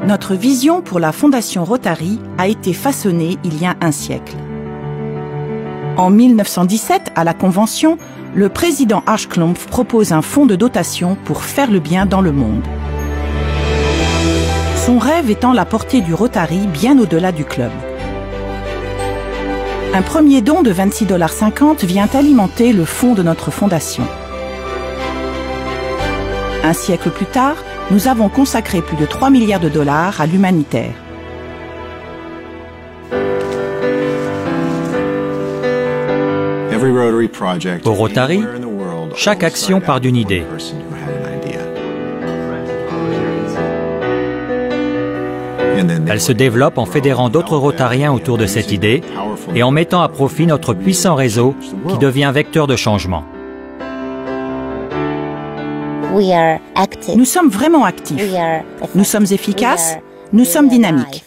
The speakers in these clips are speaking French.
Notre vision pour la Fondation Rotary a été façonnée il y a un siècle. En 1917, à la Convention, le président Ashclomf propose un fonds de dotation pour faire le bien dans le monde. Son rêve étant la portée du Rotary bien au-delà du club. Un premier don de 26,50 $ vient alimenter le fonds de notre fondation. Un siècle plus tard, nous avons consacré plus de 3 milliards de dollars à l'humanitaire. Au Rotary, chaque action part d'une idée. Elle se développe en fédérant d'autres Rotariens autour de cette idée et en mettant à profit notre puissant réseau qui devient vecteur de changement. Nous sommes vraiment actifs. Nous sommes efficaces. Nous sommes dynamiques.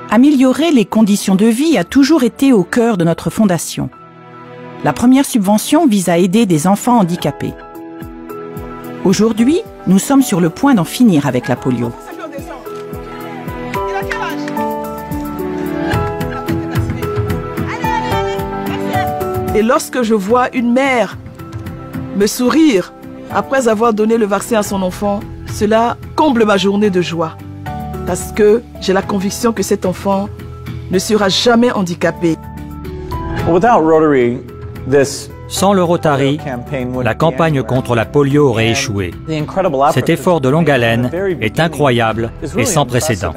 Améliorer les conditions de vie a toujours été au cœur de notre fondation. La première subvention vise à aider des enfants handicapés. Aujourd'hui, nous sommes sur le point d'en finir avec la polio. Et lorsque je vois une mère me sourire après avoir donné le vaccin à son enfant, cela comble ma journée de joie. Parce que j'ai la conviction que cet enfant ne sera jamais handicapé. Sans le Rotary, la campagne contre la polio aurait échoué. Cet effort de longue haleine est incroyable et sans précédent.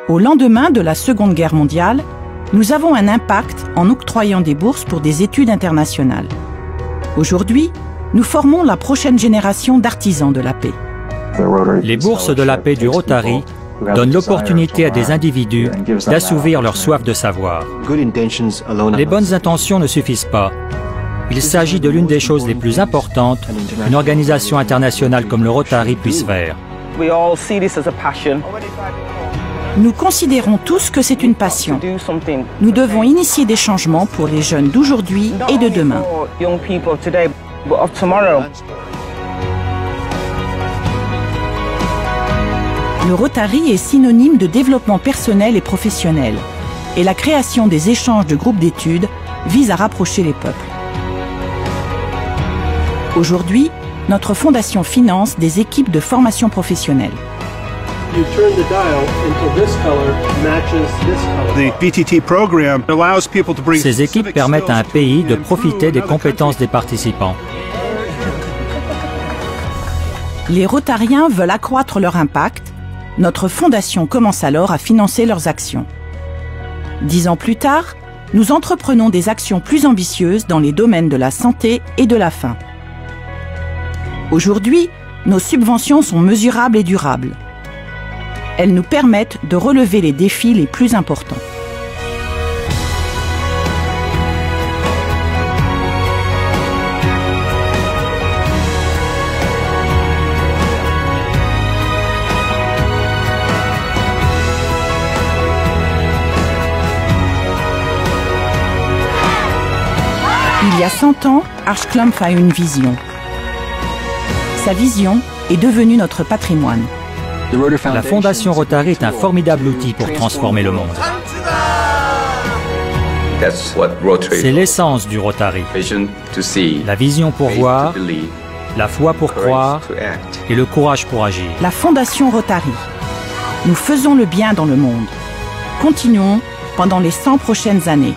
Au lendemain de la Seconde Guerre mondiale, nous avons un impact en octroyant des bourses pour des études internationales. Aujourd'hui, nous formons la prochaine génération d'artisans de la paix. Les bourses de la paix du Rotary donnent l'opportunité à des individus d'assouvir leur soif de savoir. Les bonnes intentions ne suffisent pas. Il s'agit de l'une des choses les plus importantes qu'une organisation internationale comme le Rotary puisse faire. Nous considérons tous que c'est une passion. Nous devons initier des changements pour les jeunes d'aujourd'hui et de demain. Le Rotary est synonyme de développement personnel et professionnel, et la création des échanges de groupes d'études vise à rapprocher les peuples. Aujourd'hui, notre fondation finance des équipes de formation professionnelle. Ces équipes permettent à un pays de profiter des compétences des participants. Les Rotariens veulent accroître leur impact. Notre fondation commence alors à financer leurs actions. 10 ans plus tard, nous entreprenons des actions plus ambitieuses dans les domaines de la santé et de la faim. Aujourd'hui, nos subventions sont mesurables et durables. Elles nous permettent de relever les défis les plus importants. Il y a 100 ans, Ashclomf a une vision. Sa vision est devenue notre patrimoine. La Fondation Rotary est un formidable outil pour transformer le monde. C'est l'essence du Rotary. La vision pour voir, la foi pour croire et le courage pour agir. La Fondation Rotary. Nous faisons le bien dans le monde. Continuons pendant les 100 prochaines années.